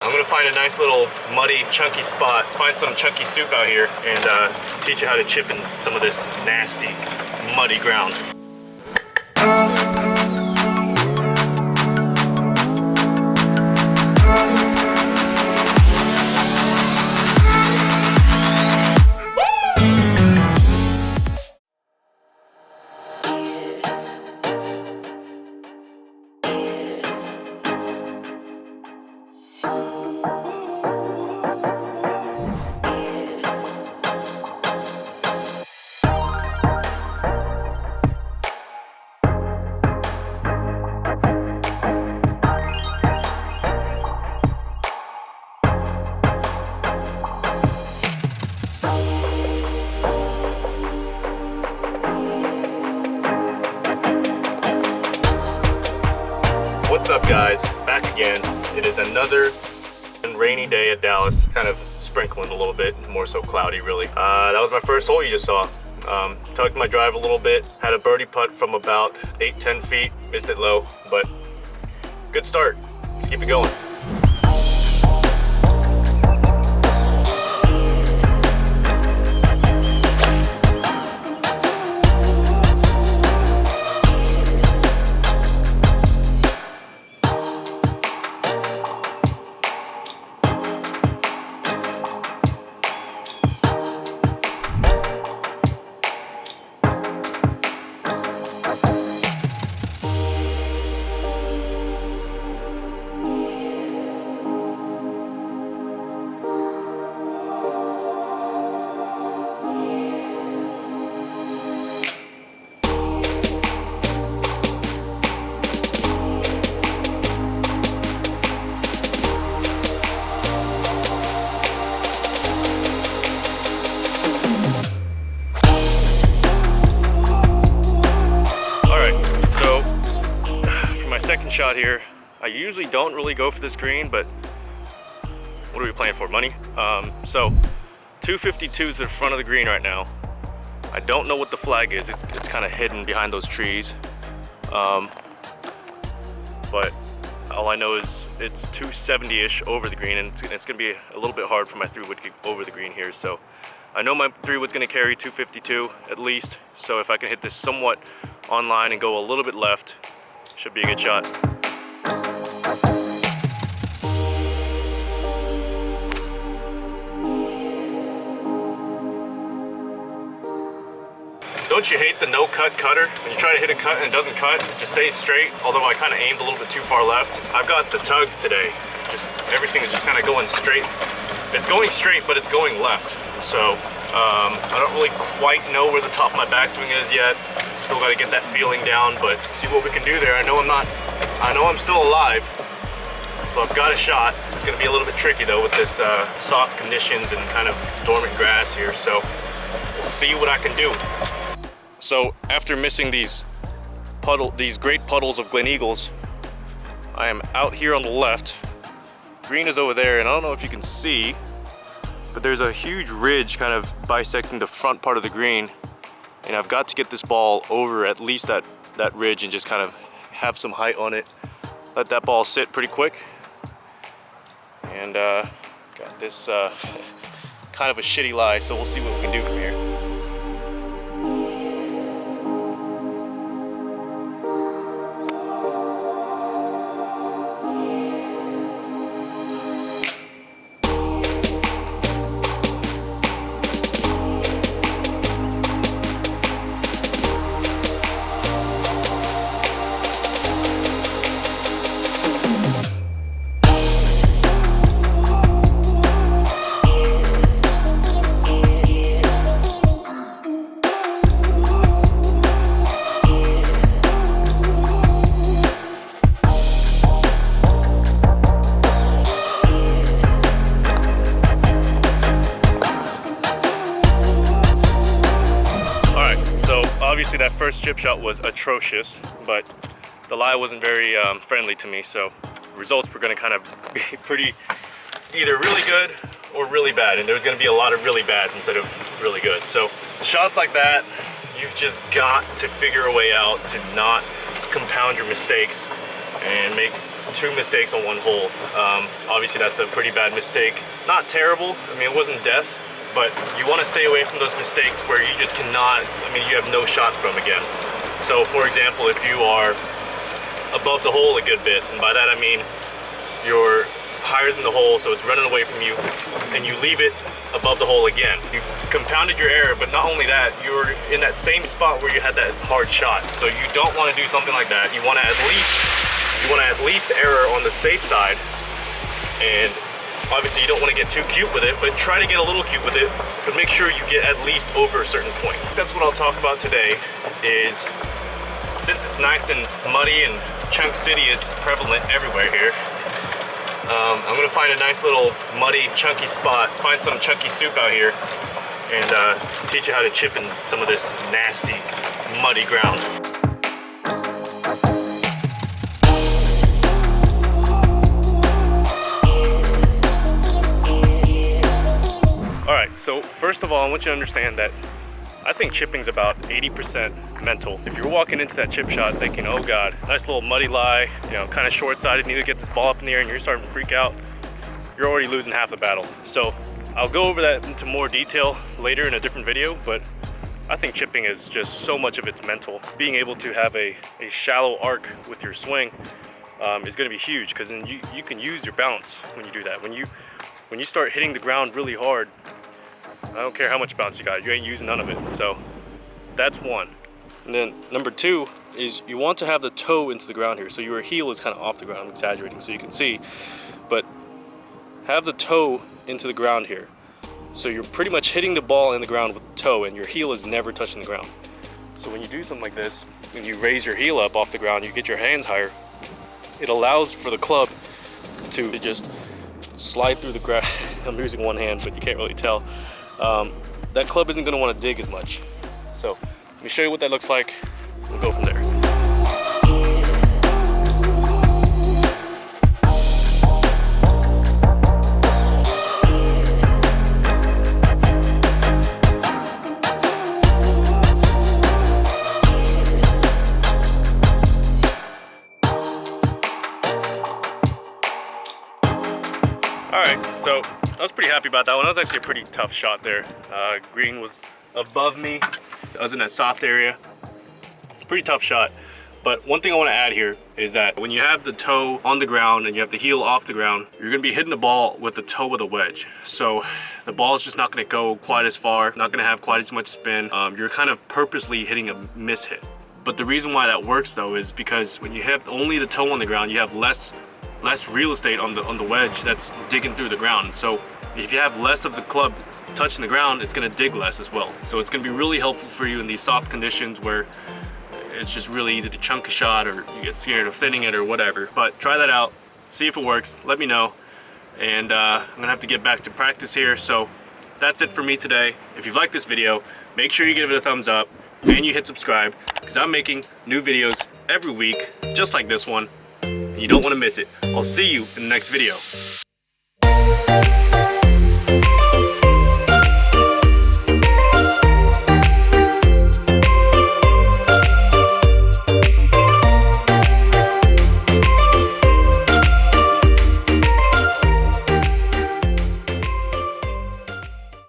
I'm gonna find a nice little muddy, chunky spot, find some chunky soup out here, and teach you how to chip in some of this nasty, muddy ground. What's up, guys? Back again. It is another rainy day at Dallas, kind of sprinkling a little bit, more so cloudy really. That was my first hole you just saw. Tugged my drive a little bit, had a birdie putt from about 8-10 feet, missed it low, but good start. Let's keep it going. Second shot here. I usually don't really go for this green, but what are we playing for? Money? So 252 is the front of the green right now. I don't know what the flag is. It's kind of hidden behind those trees. But all I know is it's 270-ish over the green, and it's gonna be a little bit hard for my 3-wood to get over the green here. So I know my 3-wood's gonna carry 252 at least. So if I can hit this somewhat on line and go a little bit left, should be a good shot. Don't you hate the no-cut cutter? When you try to hit a cut and it doesn't cut, it just stays straight, although I kind of aimed a little bit too far left. I've got the tugs today. Just everything's just kind of going straight. It's going straight, but it's going left. So I don't really quite know where the top of my backswing is yet. Still got to get that feeling down, but see what we can do there. I know I'm still alive, so I've got a shot. It's going to be a little bit tricky though with this soft conditions and kind of dormant grass here. So we'll see what I can do. So after missing these great puddles of Glen Eagles, I am out here on the left. Green is over there, and I don't know if you can see, but there's a huge ridge kind of bisecting the front part of the green. And I've got to get this ball over at least that ridge and just kind of have some height on it. Let that ball sit pretty quick. And got this kind of a shitty lie, so we'll see what we can do from here. Obviously that first chip shot was atrocious, but the lie wasn't very friendly to me, so results were going to kind of be pretty either really good or really bad, and there's going to be a lot of really bad instead of really good. So shots like that, you've just got to figure a way out to not compound your mistakes and make 2 mistakes on 1 hole. Obviously that's a pretty bad mistake. Not terrible, I mean it wasn't death, but you want to stay away from those mistakes where you just cannot, I mean you have no shot from again. So for example, if you are above the hole a good bit, and by that I mean you're higher than the hole, so it's running away from you, and you leave it above the hole again. You've compounded your error, but not only that, you're in that same spot where you had that hard shot. So you don't want to do something like that. You want to at least error on the safe side, and obviously you don't want to get too cute with it, but try to get a little cute with it, but make sure you get at least over a certain point. That's what I'll talk about today. Is since it's nice and muddy and Chunk City is prevalent everywhere here, I'm gonna find a nice little muddy, chunky spot, find some chunky soup out here, and teach you how to chip in some of this nasty, muddy ground. All right, so first of all, I want you to understand that I think chipping's about 80% mental. If you're walking into that chip shot thinking, oh God, nice little muddy lie, you know, kind of short-sighted, need to get this ball up in the air, and you're starting to freak out, you're already losing half the battle. So I'll go over that into more detail later in a different video, but I think chipping is just so much of it's mental. Being able to have a shallow arc with your swing is gonna be huge, because then you can use your bounce when you do that. When you start hitting the ground really hard, I don't care how much bounce you got, you ain't using none of it. So that's one. And then number 2 is you want to have the toe into the ground here. So your heel is kind of off the ground. I'm exaggerating so you can see, but have the toe into the ground here. So you're pretty much hitting the ball in the ground with the toe, and your heel is never touching the ground. So when you do something like this, and you raise your heel up off the ground, you get your hands higher, it allows for the club to just slide through the grass. I'm using one hand, but you can't really tell. That club isn't going to want to dig as much. So let me show you what that looks like. We'll go from there. All right, so I was pretty happy about that one. That was actually a pretty tough shot there. Green was above me. I was in that soft area. Pretty tough shot. But one thing I want to add here is that when you have the toe on the ground and you have the heel off the ground, you're going to be hitting the ball with the toe of the wedge. So the ball is just not going to go quite as far, not going to have quite as much spin. You're kind of purposely hitting a miss hit. But the reason why that works though is because when you have only the toe on the ground, you have less real estate on the wedge that's digging through the ground. So if you have less of the club touching the ground, it's going to dig less as well. So it's going to be really helpful for you in these soft conditions where it's just really easy to chunk a shot, or you get scared of thinning it or whatever. But try that out, see if it works, let me know. And I'm gonna have to get back to practice here. So that's it for me today. If you've liked this video, make sure you give it a thumbs up and you hit subscribe, because I'm making new videos every week just like this one, and you don't want to miss it. I'll see you in the next video.